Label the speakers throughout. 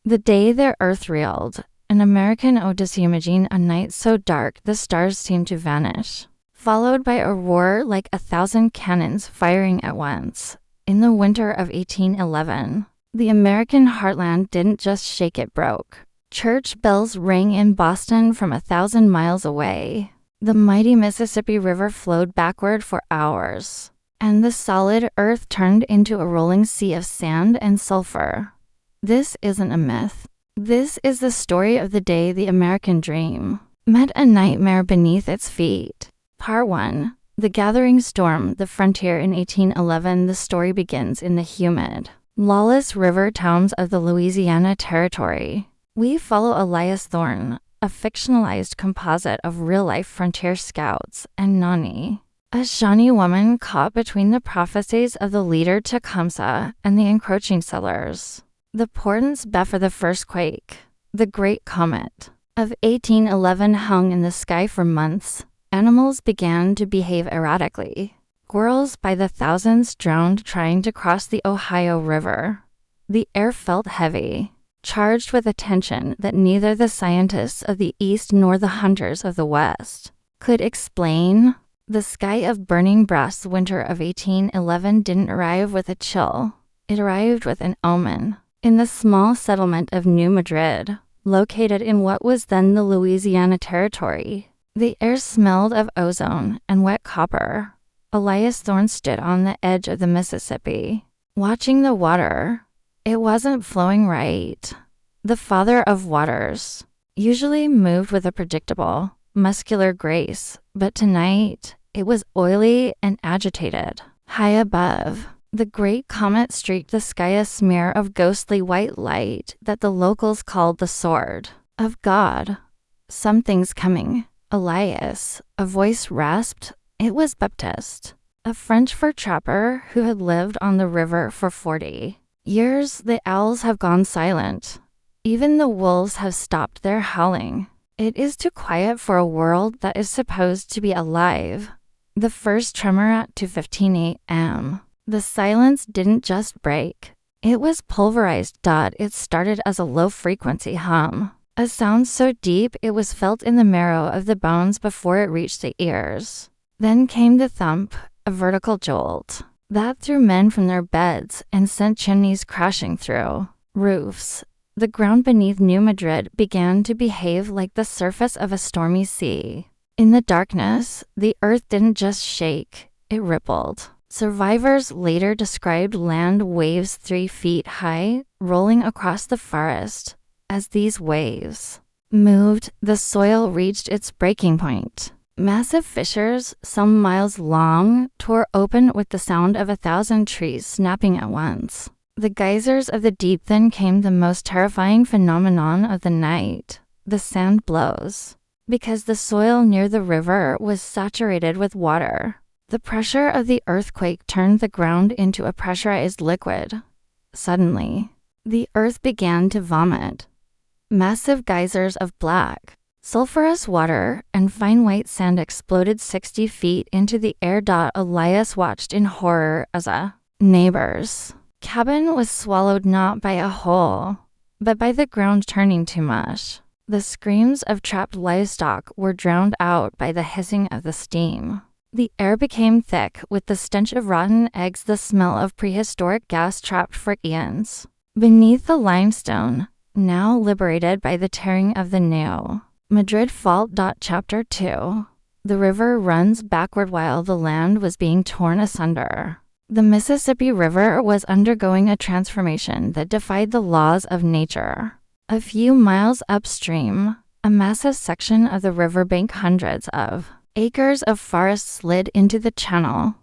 Speaker 1: The day the earth reeled, an American ode to imagine a night so dark the stars seemed to vanish, followed by a roar like 1,000 cannons firing at once. In the winter of 1811, the American heartland didn't just shake, it broke. Church bells rang in Boston from 1,000 miles away. The mighty Mississippi River flowed backward for hours, and the solid earth turned into a rolling sea of sand and sulfur. This isn't a myth. This is the story of the day the American dream met a nightmare beneath its feet. Part 1. The Gathering Storm, the Frontier in 1811. The story begins in the humid, lawless river towns of the Louisiana Territory. We follow Elias Thorne, a fictionalized composite of real-life frontier scouts, and Nani, a Shawnee woman caught between the prophecies of the leader Tecumseh and the encroaching settlers. The portents before the first quake, the Great Comet of 1811, hung in the sky for months. Animals began to behave erratically. Squirrels by the thousands drowned trying to cross the Ohio River. The air felt heavy, charged with a tension that neither the scientists of the East nor the hunters of the West could explain. The sky of burning brass winter of 1811 didn't arrive with a chill. It arrived with an omen. In the small settlement of New Madrid, located in what was then the Louisiana Territory, the air smelled of ozone and wet copper. Elias Thorne stood on the edge of the Mississippi, watching the water. It wasn't flowing right. The father of waters usually moved with a predictable, muscular grace, but tonight it was oily and agitated. High above, the Great Comet streaked the sky, a smear of ghostly white light that the locals called the Sword of God. Something's coming, Elias, a voice rasped. It was Baptiste, a French fur trapper who had lived on the river for 40 years. The owls have gone silent. Even the wolves have stopped their howling. It is too quiet for a world that is supposed to be alive. The first tremor at 2:15 a.m. The silence didn't just break. It was pulverized. It started as a low-frequency hum, a sound so deep it was felt in the marrow of the bones before it reached the ears. Then came the thump, a vertical jolt that threw men from their beds and sent chimneys crashing through roofs. The ground beneath New Madrid began to behave like the surface of a stormy sea. In the darkness, the earth didn't just shake, it rippled. Survivors later described land waves 3 feet high rolling across the forest. As these waves moved, the soil reached its breaking point. Massive fissures, some miles long, tore open with the sound of 1,000 trees snapping at once. The geysers of the deep. Then came the most terrifying phenomenon of the night, the sand blows. Because the soil near the river was saturated with water, the pressure of the earthquake turned the ground into a pressurized liquid. Suddenly, the earth began to vomit. Massive geysers of black, sulfurous water and fine white sand exploded 60 feet into the air. Elias watched in horror as a neighbor's cabin was swallowed not by a hole, but by the ground turning to mush. The screams of trapped livestock were drowned out by the hissing of the steam. The air became thick with the stench of rotten eggs, the smell of prehistoric gas trapped for eons. Beneath the limestone, now liberated by the tearing of the New Madrid Fault. Chapter 2. The river runs backward while the land was being torn asunder. The Mississippi River was undergoing a transformation that defied the laws of nature. A few miles upstream, a massive section of the riverbank, hundreds of acres of forest, slid into the channel.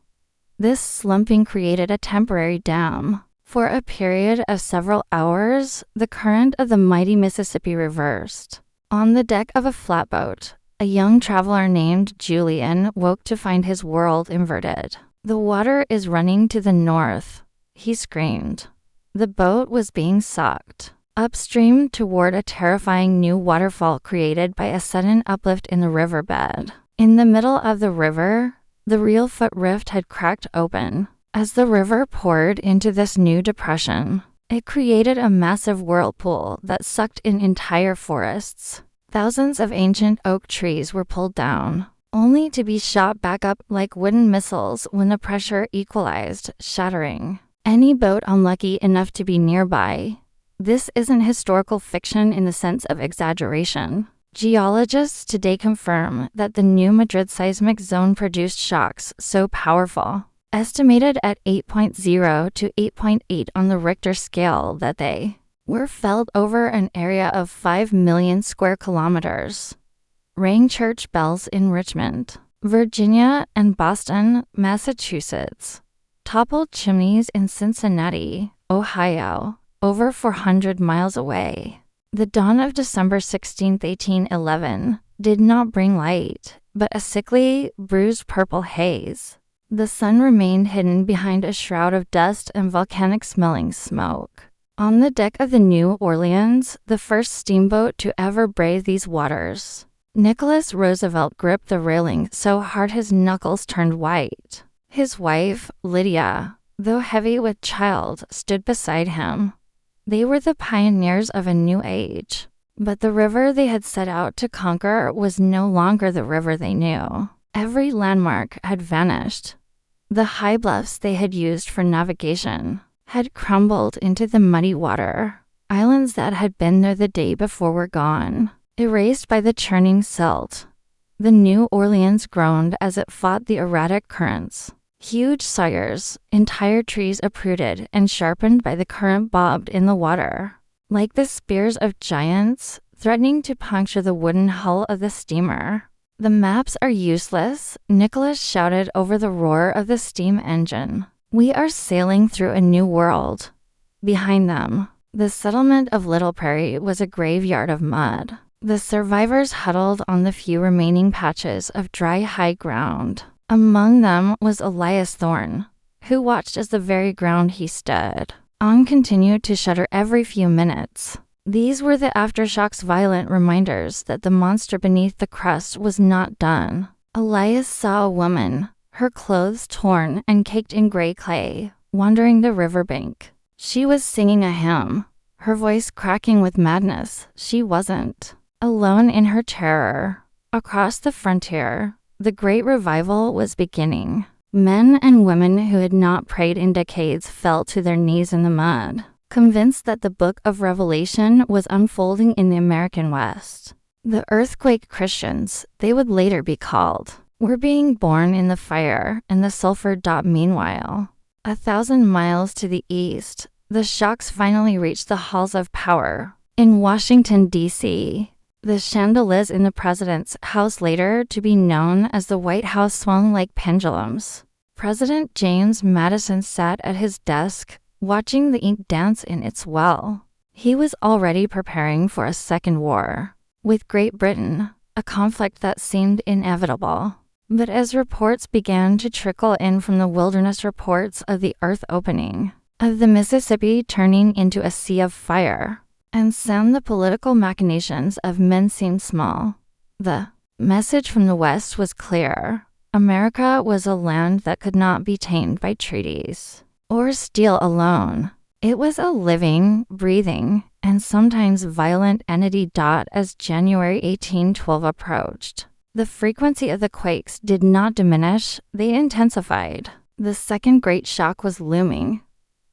Speaker 1: This slumping created a temporary dam. For a period of several hours, the current of the mighty Mississippi reversed. On the deck of a flatboat, a young traveler named Julian woke to find his world inverted. "The water is running to the north," he screamed. The boat was being sucked upstream toward a terrifying new waterfall created by a sudden uplift in the riverbed. In the middle of the river, the real foot rift had cracked open. As the river poured into this new depression, It created a massive whirlpool that sucked in entire forests. Thousands of ancient oak trees were pulled down, only to be shot back up like wooden missiles when the pressure equalized, shattering any boat unlucky enough to be nearby. This isn't historical fiction in the sense of exaggeration. Geologists today confirm that the new Madrid seismic zone produced shocks so powerful, estimated at 8.0 to 8.8 on the Richter scale, that they were felt over an area of 5 million square kilometers. Rang church bells in Richmond, Virginia, and Boston, Massachusetts. Toppled chimneys in Cincinnati, Ohio, over 400 miles away. The dawn of December 16, 1811, did not bring light, but a sickly, bruised purple haze. The sun remained hidden behind a shroud of dust and volcanic-smelling smoke. On the deck of the New Orleans, the first steamboat to ever brave these waters, Nicholas Roosevelt gripped the railing so hard his knuckles turned white. His wife, Lydia, though heavy with child, stood beside him. They were the pioneers of a new age. But the river they had set out to conquer was no longer the river they knew. Every landmark had vanished. The high bluffs they had used for navigation had crumbled into the muddy water. Islands that had been there the day before were gone, erased by the churning silt. The New Orleans groaned as it fought the erratic currents. Huge sawyers, entire trees uprooted and sharpened by the current, bobbed in the water, like the spears of giants, threatening to puncture the wooden hull of the steamer. "The maps are useless," Nicholas shouted over the roar of the steam engine. "We are sailing through a new world." Behind them, the settlement of Little Prairie was a graveyard of mud. The survivors huddled on the few remaining patches of dry high ground. Among them was Elias Thorne, who watched as the very ground he stood on continued to shudder every few minutes. These were the aftershocks, violent reminders that the monster beneath the crust was not done. Elias saw a woman, her clothes torn and caked in gray clay, wandering the riverbank. She was singing a hymn, her voice cracking with madness. She wasn't alone in her terror. Across the frontier, the Great Revival was beginning. Men and women who had not prayed in decades fell to their knees in the mud, convinced that the book of Revelation was unfolding in the American West. The earthquake Christians, they would later be called, were being born in the fire and the sulfur. Meanwhile, 1,000 miles to the east, the shocks finally reached the halls of power in Washington, D.C. The chandeliers in the president's house, later to be known as the White House, swung like pendulums. President James Madison sat at his desk, watching the ink dance in its well. He was already preparing for a second war with Great Britain, a conflict that seemed inevitable. But as reports began to trickle in from the wilderness, reports of the earth opening, of the Mississippi turning into a sea of fire, and soon the political machinations of men seemed small. The message from the West was clear. America was a land that could not be tamed by treaties or steel alone. It was a living, breathing, and sometimes violent entity. As January 1812 approached, the frequency of the quakes did not diminish, they intensified. The second great shock was looming.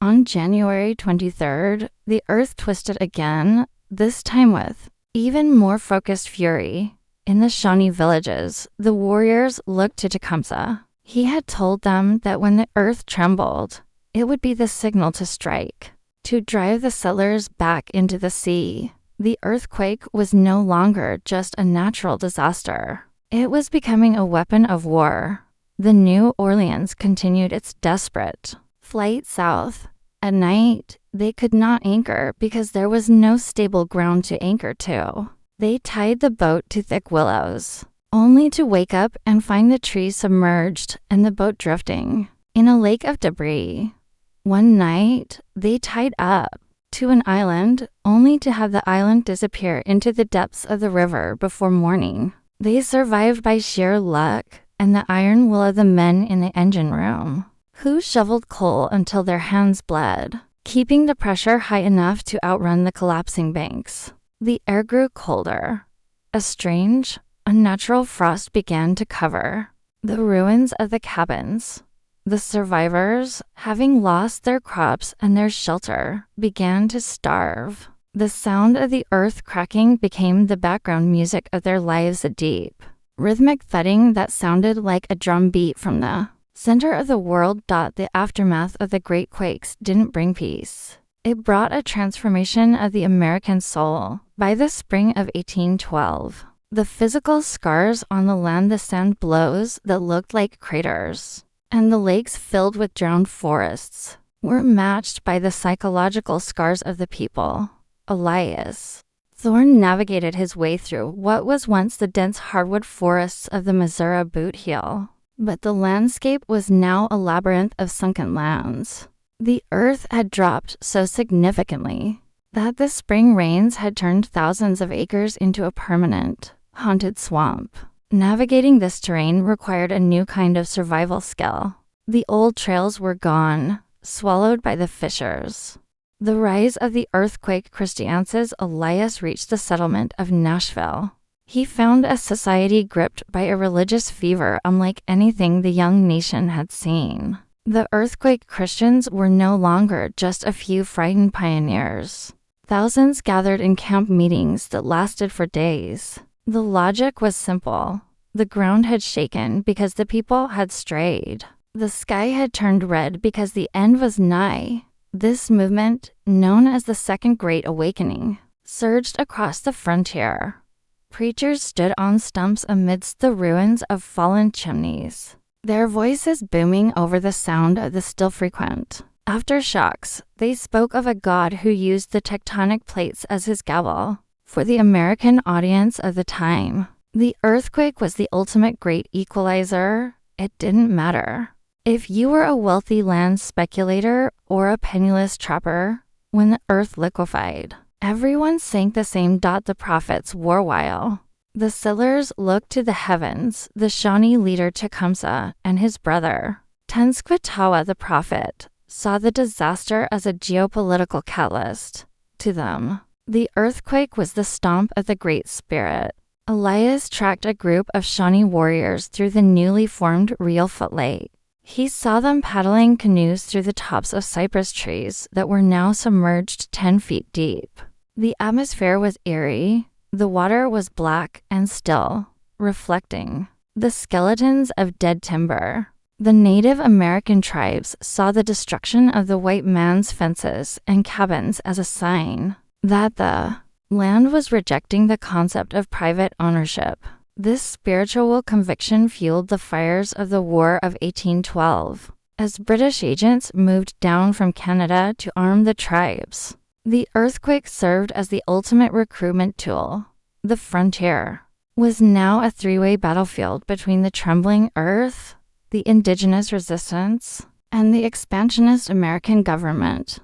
Speaker 1: On January 23rd, the earth twisted again, this time with even more focused fury. In the Shawnee villages, the warriors looked to Tecumseh. He had told them that when the earth trembled, it would be the signal to strike, to drive the settlers back into the sea. The earthquake was no longer just a natural disaster. It was becoming a weapon of war. The New Orleans continued its desperate flight south. At night, they could not anchor because there was no stable ground to anchor to. They tied the boat to thick willows, only to wake up and find the trees submerged and the boat drifting in a lake of debris. One night, they tied up to an island, only to have the island disappear into the depths of the river before morning. They survived by sheer luck and the iron will of the men in the engine room, who shoveled coal until their hands bled. keeping the pressure high enough to outrun the collapsing banks. The air grew colder. A strange, unnatural frost began to cover the ruins of the cabins. The survivors, having lost their crops and their shelter, began to starve. The sound of the earth cracking became the background music of their lives, a deep, rhythmic thudding that sounded like a drum beat from the center of the world. The aftermath of the Great Quakes didn't bring peace. It brought a transformation of the American soul. By the spring of 1812, the physical scars on the land, the sand blows that looked like craters, and the lakes filled with drowned forests, were matched by the psychological scars of the people. Elias Thorne navigated his way through what was once the dense hardwood forests of the Missouri Boot Heel, but the landscape was now a labyrinth of sunken lands. The earth had dropped so significantly that the spring rains had turned thousands of acres into a permanent, haunted swamp. Navigating this terrain required a new kind of survival skill. The old trails were gone, swallowed by the fissures. The rise of the earthquake Christiances. Elias reached the settlement of Nashville. He found a society gripped by a religious fever unlike anything the young nation had seen. The earthquake Christians were no longer just a few frightened pioneers. Thousands gathered in camp meetings that lasted for days. The logic was simple. The ground had shaken because the people had strayed. The sky had turned red because the end was nigh. This movement, known as the Second Great Awakening, surged across the frontier. Preachers stood on stumps amidst the ruins of fallen chimneys, their voices booming over the sound of the still frequent aftershocks. They spoke of a God who used the tectonic plates as his gavel. For the American audience of the time, the earthquake was the ultimate great equalizer. It didn't matter if you were a wealthy land speculator or a penniless trapper. When the earth liquefied, everyone sank the same. The prophets wore while the sailors looked to the heavens. The Shawnee leader Tecumseh and his brother Tenskwatawa the prophet saw the disaster as a geopolitical catalyst. To them, the earthquake was the stomp of the Great Spirit. Elias tracked a group of Shawnee warriors through the newly formed Reelfoot Lake. He saw them paddling canoes through the tops of cypress trees that were now submerged 10 feet deep. The atmosphere was eerie. The water was black and still, reflecting the skeletons of dead timber. The Native American tribes saw the destruction of the white man's fences and cabins as a sign that the land was rejecting the concept of private ownership. This spiritual conviction fueled the fires of the War of 1812, as British agents moved down from Canada to arm the tribes. The earthquake served as the ultimate recruitment tool. The frontier was now a three-way battlefield between the trembling earth, the Indigenous resistance, and the expansionist American government.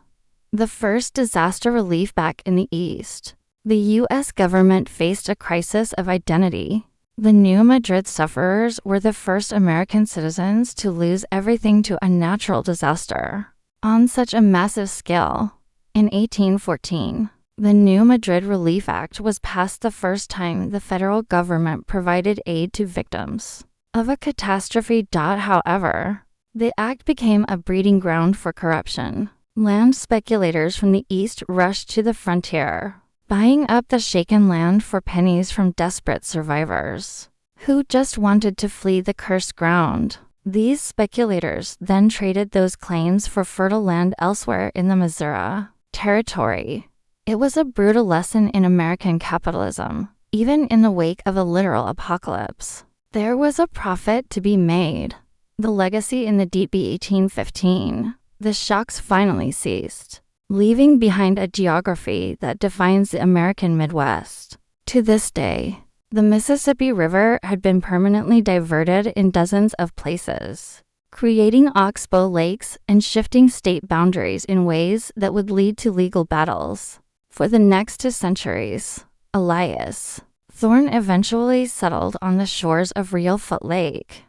Speaker 1: The first disaster relief back in the East. The U.S. government faced a crisis of identity. The new Madrid sufferers were the first American citizens to lose everything to a natural disaster on such a massive scale. In 1814, the new Madrid Relief Act was passed, the first time the federal government provided aid to victims of a catastrophe. However, the act became a breeding ground for corruption. Land speculators from the East rushed to the frontier, buying up the shaken land for pennies from desperate survivors who just wanted to flee the cursed ground. These speculators then traded those claims for fertile land elsewhere in the Missouri Territory. It was a brutal lesson in American capitalism. Even in the wake of a literal apocalypse, there was a profit to be made. The legacy in the deep. 1815, the shocks finally ceased, leaving behind a geography that defines the American Midwest. To this day, the Mississippi River had been permanently diverted in dozens of places, creating oxbow lakes and shifting state boundaries in ways that would lead to legal battles. For the next 2 centuries, Elias Thorne eventually settled on the shores of Reelfoot Lake.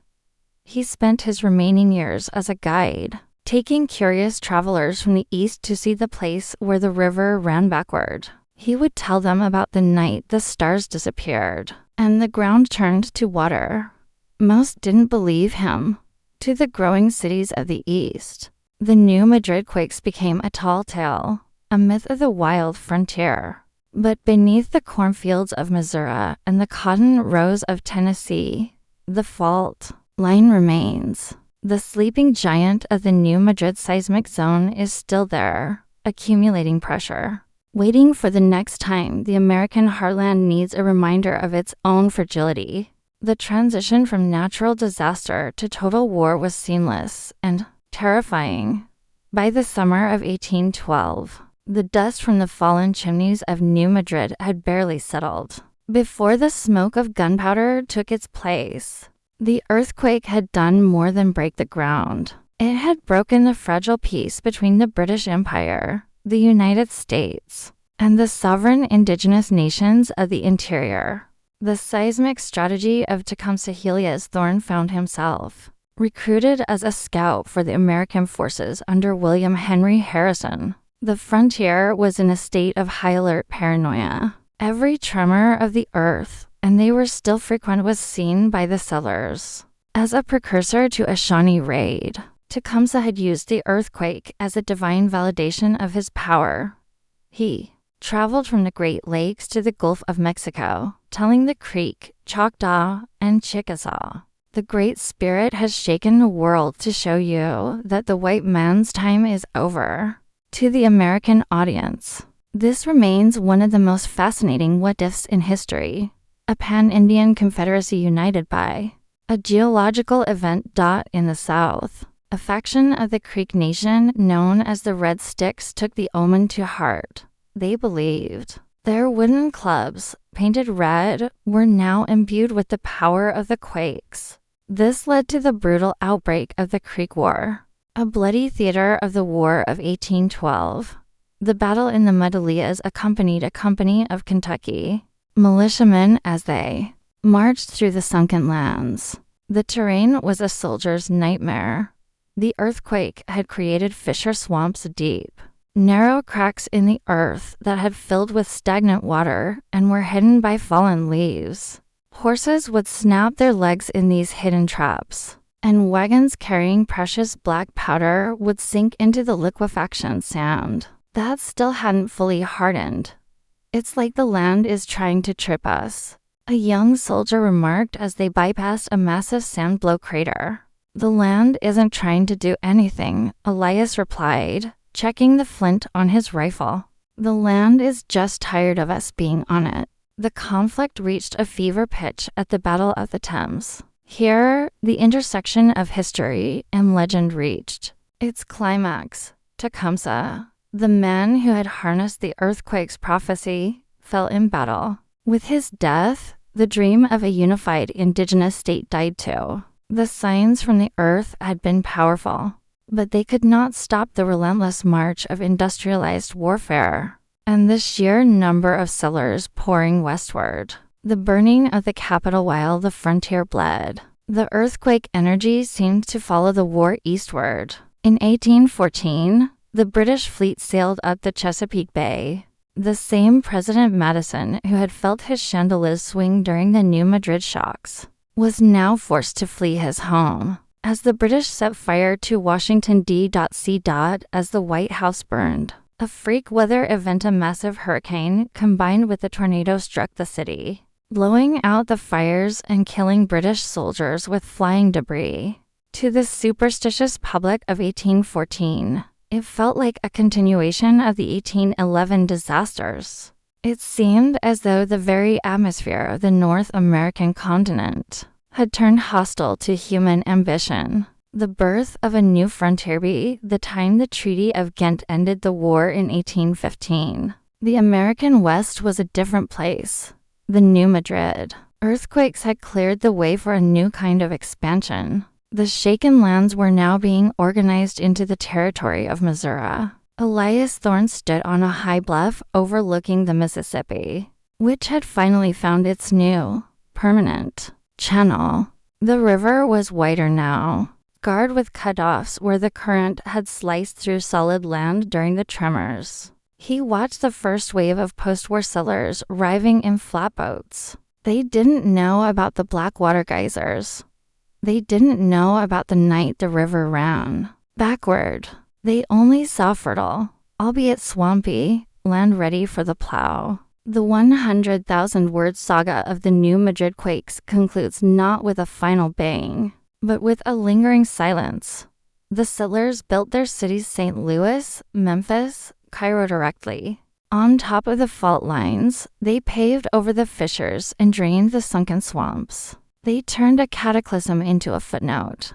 Speaker 1: He spent his remaining years as a guide, taking curious travelers from the east to see the place where the river ran backward. He would tell them about the night the stars disappeared and the ground turned to water. Most didn't believe him. To the growing cities of the east, the new Madrid quakes became a tall tale, a myth of the wild frontier. But beneath the cornfields of Missouri and the cotton rows of Tennessee, the fault line remains. The sleeping giant of the new Madrid seismic zone is still there, accumulating pressure, waiting for the next time the American heartland needs a reminder of its own fragility. The transition from natural disaster to total war was seamless and terrifying. By the summer of 1812, the dust from the fallen chimneys of New Madrid had barely settled. Before the smoke of gunpowder took its place, the earthquake had done more than break the ground. It had broken the fragile peace between the British Empire, the United States, and the sovereign indigenous nations of the interior. The seismic strategy of Tecumseh Thorne found himself recruited as a scout for the American forces under William Henry Harrison. The frontier was in a state of high alert paranoia. Every tremor of the earth, and they were still frequent, was seen by the settlers as a precursor to a Shawnee raid. Tecumseh had used the earthquake as a divine validation of his power. He traveled from the Great Lakes to the Gulf of Mexico, telling the Creek, Choctaw, and Chickasaw, "The Great Spirit has shaken the world to show you that the white man's time is over." To the American audience, this remains one of the most fascinating what-ifs in history. A pan-Indian confederacy united by a geological event. In the South, a faction of the Creek Nation known as the Red Sticks took the omen to heart. They believed their wooden clubs, painted red, were now imbued with the power of the quakes. This led to the brutal outbreak of the Creek War, a bloody theater of the War of 1812. The battle in the Mudalias accompanied a company of Kentucky militiamen as they marched through the sunken lands. The terrain was a soldier's nightmare. The earthquake had created fissure swamps deep, narrow cracks in the earth that had filled with stagnant water and were hidden by fallen leaves. Horses would snap their legs in these hidden traps, and wagons carrying precious black powder would sink into the liquefaction sand that still hadn't fully hardened. "It's like the land is trying to trip us," a young soldier remarked as they bypassed a massive sand-blow crater. "The land isn't trying to do anything," Elias replied, checking the flint on his rifle. "The land is just tired of us being on it." The conflict reached a fever pitch at the Battle of the Thames. Here, the intersection of history and legend reached its climax. Tecumseh, the man who had harnessed the earthquake's prophecy, fell in battle. With his death, the dream of a unified indigenous state died too. The signs from the earth had been powerful, but they could not stop the relentless march of industrialized warfare and the sheer number of settlers pouring westward. The burning of the capital while the frontier bled. The earthquake energy seemed to follow the war eastward. In 1814, the British fleet sailed up the Chesapeake Bay. The same President Madison who had felt his chandeliers swing during the New Madrid shocks was now forced to flee his home, as the British set fire to Washington, D.C. as the White House burned. A freak weather event, a massive hurricane combined with a tornado, struck the city, blowing out the fires and killing British soldiers with flying debris. To the superstitious public of 1814, it felt like a continuation of the 1811 disasters. It seemed as though the very atmosphere of the North American continent had turned hostile to human ambition. The birth of a new frontier be the time the Treaty of Ghent ended the war in 1815. The American West was a different place. The New Madrid earthquakes had cleared the way for a new kind of expansion. The shaken lands were now being organized into the territory of Missouri. Elias Thorne stood on a high bluff overlooking the Mississippi, which had finally found its new, permanent channel. The river was wider now, scarred with cutoffs where the current had sliced through solid land during the tremors. He watched the first wave of post-war settlers arriving in flatboats. They didn't know about the Blackwater geysers. They didn't know about the night the river ran backward. They only saw fertile, albeit swampy, land ready for the plow. The 100,000-word saga of the New Madrid quakes concludes not with a final bang, but with a lingering silence. The settlers built their cities St. Louis, Memphis, Cairo directly. On top of the fault lines, they paved over the fissures and drained the sunken swamps. They turned a cataclysm into a footnote.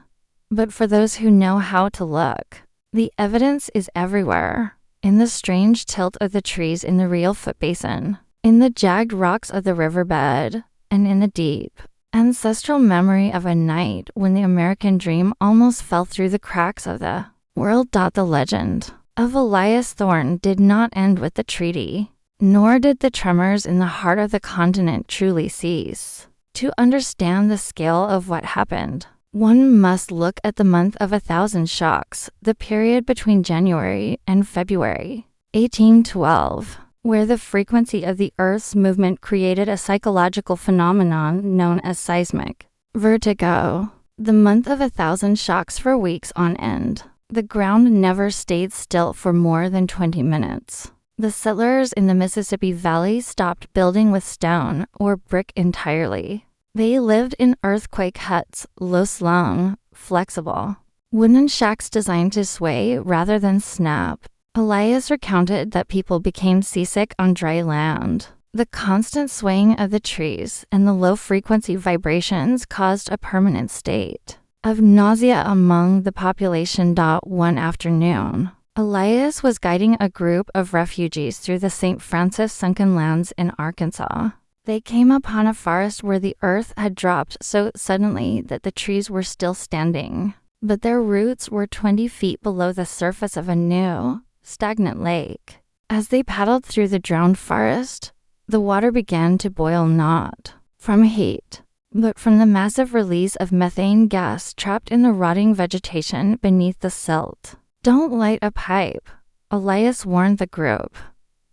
Speaker 1: But for those who know how to look, the evidence is everywhere. In the strange tilt of the trees in the Real Foot Basin, in the jagged rocks of the riverbed, and in the deep, ancestral memory of a night when the American dream almost fell through the cracks of the world. The legend of Elias Thorne did not end with the treaty, nor did the tremors in the heart of the continent truly cease. To understand the scale of what happened, one must look at the month of 1,000 shocks, the period between January and February 1812, where the frequency of the Earth's movement created a psychological phenomenon known as seismic vertigo. The month of 1,000 shocks for weeks on end. The ground never stayed still for more than 20 minutes. The settlers in the Mississippi Valley stopped building with stone or brick entirely. They lived in earthquake huts, low-slung, flexible, wooden shacks designed to sway rather than snap. Elias recounted that people became seasick on dry land. The constant swaying of the trees and the low-frequency vibrations caused a permanent state of nausea among the population. One afternoon, Elias was guiding a group of refugees through the St. Francis sunken lands in Arkansas. They came upon a forest where the earth had dropped so suddenly that the trees were still standing, but their roots were 20 feet below the surface of a new, stagnant lake. As they paddled through the drowned forest, the water began to boil not from heat, but from the massive release of methane gas trapped in the rotting vegetation beneath the silt. "Don't light a pipe," Elias warned the group.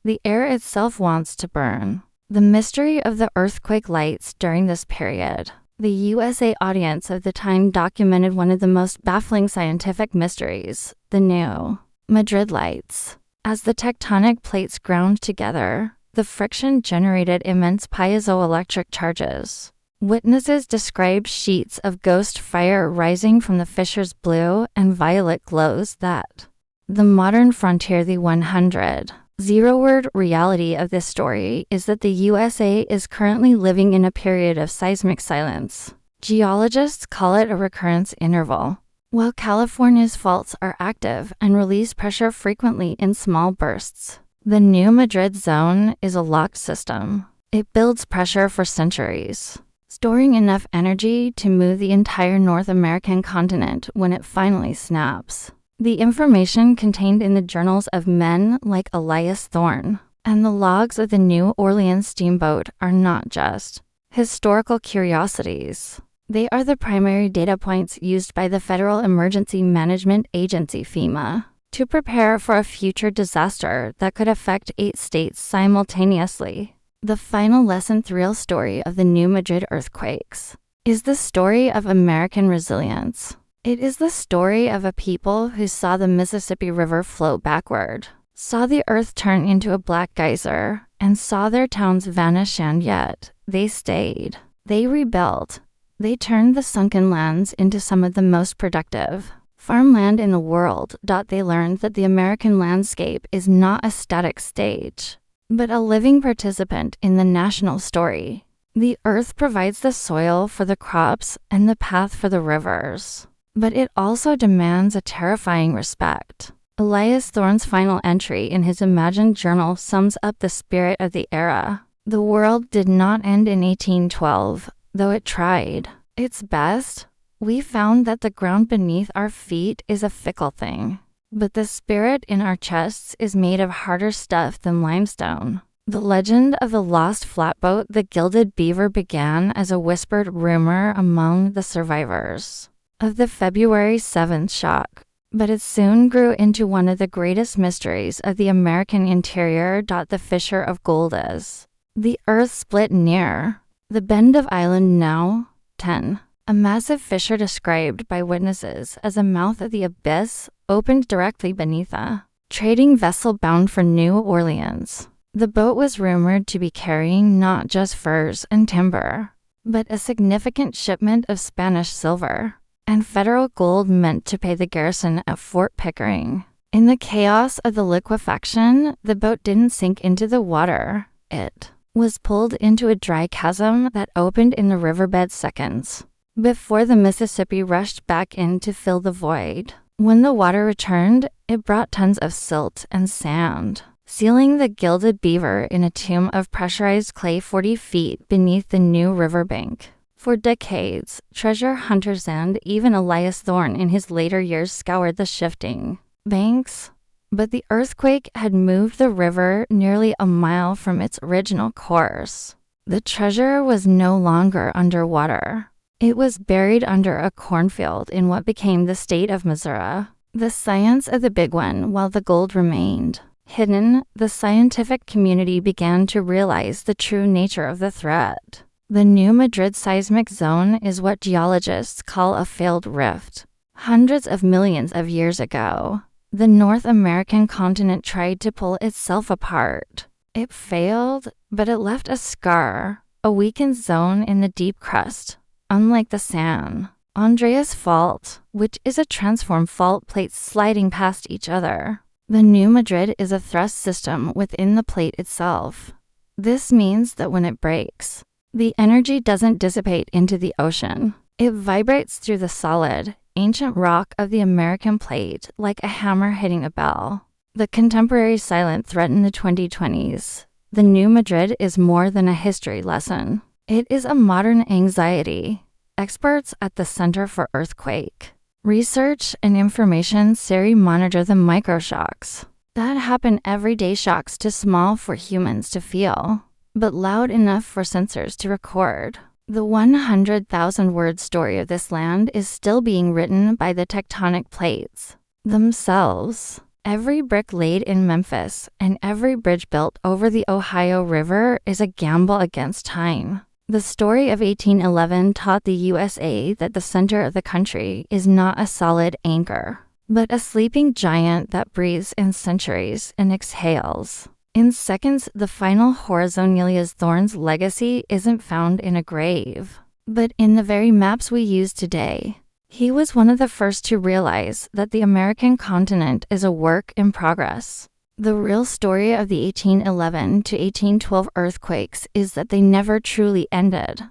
Speaker 1: "The air itself wants to burn." The mystery of the earthquake lights during this period. The USA audience of the time documented one of the most baffling scientific mysteries, the new Madrid lights. As the tectonic plates ground together, the friction generated immense piezoelectric charges. Witnesses described sheets of ghost fire rising from the fissures' blue and violet glows that the modern frontier. The 100-word reality of this story is that the USA is currently living in a period of seismic silence. Geologists call it a recurrence interval. While California's faults are active and release pressure frequently in small bursts, the New Madrid zone is a locked system. It builds pressure for centuries, storing enough energy to move the entire North American continent when it finally snaps. The information contained in the journals of men like Elias Thorne and the logs of the New Orleans steamboat are not just historical curiosities. They are the primary data points used by the Federal Emergency Management Agency (FEMA) to prepare for a future disaster that could affect 8 states simultaneously. The final lesson thrill story of the New Madrid earthquakes is the story of American resilience. It is the story of a people who saw the Mississippi River flow backward, saw the earth turn into a black geyser, and saw their towns vanish, and yet they stayed. They rebuilt. They turned the sunken lands into some of the most productive farmland in the world. They learned that the American landscape is not a static stage, but a living participant in the national story. The earth provides the soil for the crops and the path for the rivers, but it also demands a terrifying respect. Elias Thorne's final entry in his imagined journal sums up the spirit of the era. The world did not end in 1812, though it tried its best. We found that the ground beneath our feet is a fickle thing, but the spirit in our chests is made of harder stuff than limestone. The legend of the lost flatboat, the Gilded Beaver, began as a whispered rumor among the survivors. of the February 7th shock, but it soon grew into one of the greatest mysteries of the American interior. The fissure of gold is. The Earth split near the bend of island now 10. A massive fissure described by witnesses as a mouth of the abyss opened directly beneath a trading vessel bound for New Orleans. The boat was rumored to be carrying not just furs and timber, but a significant shipment of Spanish silver and federal gold meant to pay the garrison at Fort Pickering. In the chaos of the liquefaction, the boat didn't sink into the water. It was pulled into a dry chasm that opened in the riverbed seconds before the Mississippi rushed back in to fill the void. When the water returned, it brought tons of silt and sand, sealing the gilded beaver in a tomb of pressurized clay 40 feet beneath the new riverbank. For decades, treasure hunters and even Elias Thorne in his later years scoured the shifting banks, but the earthquake had moved the river nearly a mile from its original course. The treasure was no longer underwater. It was buried under a cornfield in what became the state of Missouri. The science of the big one, while the gold remained hidden, the scientific community began to realize the true nature of the threat. The new Madrid seismic zone is what geologists call a failed rift. Hundreds of millions of years ago, the North American continent tried to pull itself apart. It failed, but it left a scar, a weakened zone in the deep crust. Unlike the San Andreas Fault, which is a transformed fault plate sliding past each other, the new Madrid is a thrust system within the plate itself. This means that when it breaks, the energy doesn't dissipate into the ocean. It vibrates through the solid, ancient rock of the American plate like a hammer hitting a bell. The contemporary silent threat in the 2020s. The new Madrid is more than a history lesson. It is a modern anxiety. Experts at the Center for Earthquake Research and Information monitor the microshocks that happen everyday, shocks too small for humans to feel, but loud enough for sensors to record. The 100,000-word story of this land is still being written by the tectonic plates themselves. Every brick laid in Memphis and every bridge built over the Ohio River is a gamble against time. The story of 1811 taught the USA that the center of the country is not a solid anchor, but a sleeping giant that breathes in centuries and exhales in seconds. The final horizon. Elias Thorne's legacy isn't found in a grave, but in the very maps we use today. He was one of the first to realize that the American continent is a work in progress. The real story of the 1811 to 1812 earthquakes is that they never truly ended.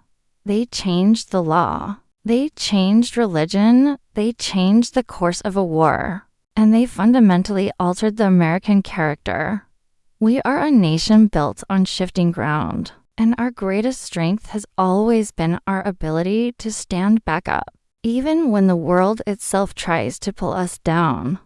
Speaker 1: They changed the law. They changed religion. They changed the course of a war. And they fundamentally altered the American character. We are a nation built on shifting ground, and our greatest strength has always been our ability to stand back up, even when the world itself tries to pull us down.